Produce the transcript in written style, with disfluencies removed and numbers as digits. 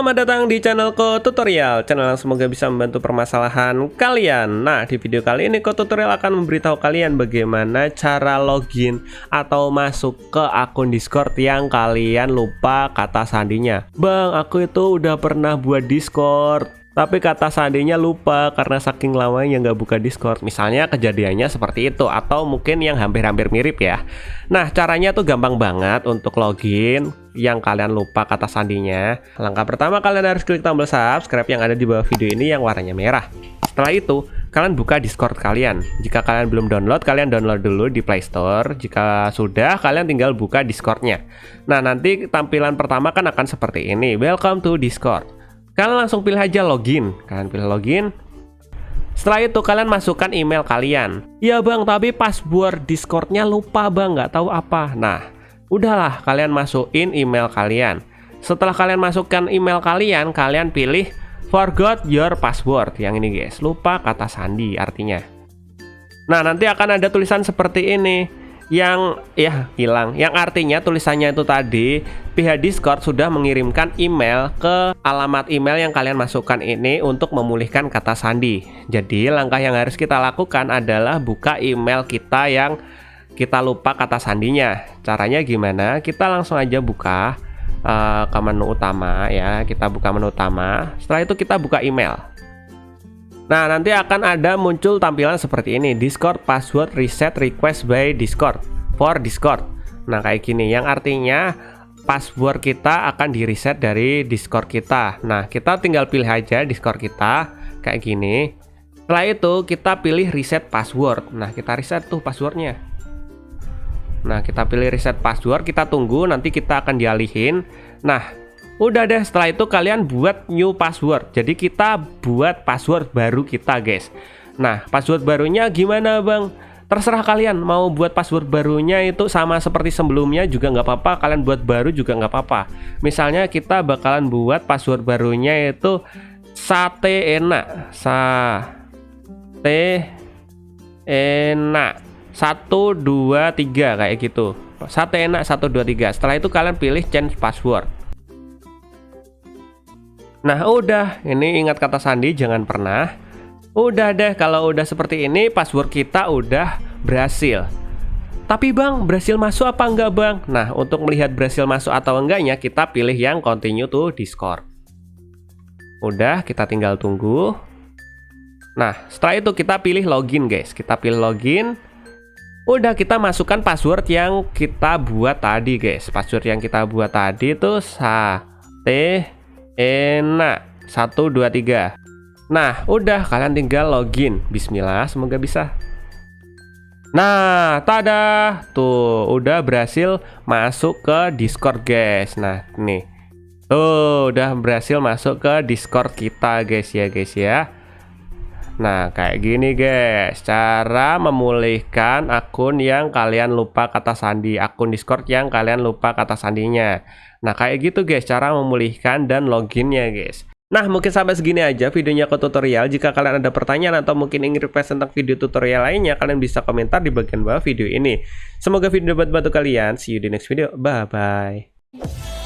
Selamat datang di channelku tutorial, channel yang semoga bisa membantu permasalahan kalian. Nah, di video kali ini tutorial akan memberitahu kalian bagaimana cara login atau masuk ke akun Discord yang kalian lupa kata sandinya. Bang, aku itu udah pernah buat Discord, tapi kata sandinya lupa karena saking lamanya nggak buka Discord. Misalnya kejadiannya seperti itu, atau mungkin yang hampir-hampir mirip ya. Nah, caranya tuh gampang banget untuk login yang kalian lupa kata sandinya. Langkah pertama, kalian harus klik tombol subscribe yang ada di bawah video ini yang warnanya merah. Setelah itu, kalian buka Discord kalian. Jika kalian belum download, kalian download dulu di Play Store. Jika sudah, kalian tinggal buka Discordnya. Nah, nanti tampilan pertama kan akan seperti ini. Welcome to Discord. Kalian langsung pilih aja login. Kalian pilih login. Setelah itu kalian masukkan email kalian. Ya bang, tapi password Discordnya lupa bang, nggak tahu apa. Nah, udahlah, kalian masukin email kalian. Setelah kalian masukkan email kalian, kalian pilih forgot your password. Yang ini guys, lupa kata sandi artinya. Nah, nanti akan ada tulisan seperti ini yang hilang. Yang artinya tulisannya itu tadi, pihak Discord sudah mengirimkan email ke alamat email yang kalian masukkan ini untuk memulihkan kata sandi. Jadi langkah yang harus kita lakukan adalah buka email kita yang kita lupa kata sandinya. Caranya gimana? Kita langsung aja buka ke menu utama ya. Kita buka menu utama. Setelah itu kita buka email. Nah, nanti akan ada muncul tampilan seperti ini, Discord password reset request by Discord for Discord. Nah, kayak gini, yang artinya password kita akan di reset dari Discord kita. Nah, kita tinggal pilih aja Discord kita kayak gini. Setelah itu kita pilih reset password. Nah, kita reset tuh passwordnya. Nah, kita pilih reset password, kita tunggu, nanti kita akan dialihin. Nah, udah deh, setelah itu kalian buat new password. Jadi kita buat password baru kita guys. Nah, password barunya gimana bang? Terserah kalian, mau buat password barunya itu sama seperti sebelumnya juga nggak apa-apa. Kalian buat baru juga nggak apa-apa. Misalnya kita bakalan buat password barunya itu sate enak. Sate enak 1, 2, 3 kayak gitu. Sate enak 1, 2, 3. Setelah itu kalian pilih change password. Nah, udah, ini ingat kata sandi, jangan pernah. Udah deh, kalau udah seperti ini, password kita udah berhasil. Tapi bang, berhasil masuk apa enggak bang? Nah, untuk melihat berhasil masuk atau enggaknya, kita pilih yang continue to Discord. Udah, kita tinggal tunggu. Nah, setelah itu kita pilih login guys. Kita pilih login. Udah, kita masukkan password yang kita buat tadi guys. Password yang kita buat tadi itu sate enak 1, 2, 3. Nah, udah, kalian tinggal login. Bismillah, semoga bisa. Nah, tada, tuh udah berhasil masuk ke Discord guys. Nah, nih tuh udah berhasil masuk ke Discord kita guys ya. Nah, kayak gini guys, cara memulihkan akun yang kalian lupa kata sandi, akun Discord yang kalian lupa kata sandinya. Nah, kayak gitu guys, cara memulihkan dan loginnya guys. Nah, mungkin sampai segini aja videonya ke tutorial. Jika kalian ada pertanyaan atau mungkin ingin request tentang video tutorial lainnya, kalian bisa komentar di bagian bawah video ini. Semoga video dapat bantu kalian. See you di next video. Bye-bye.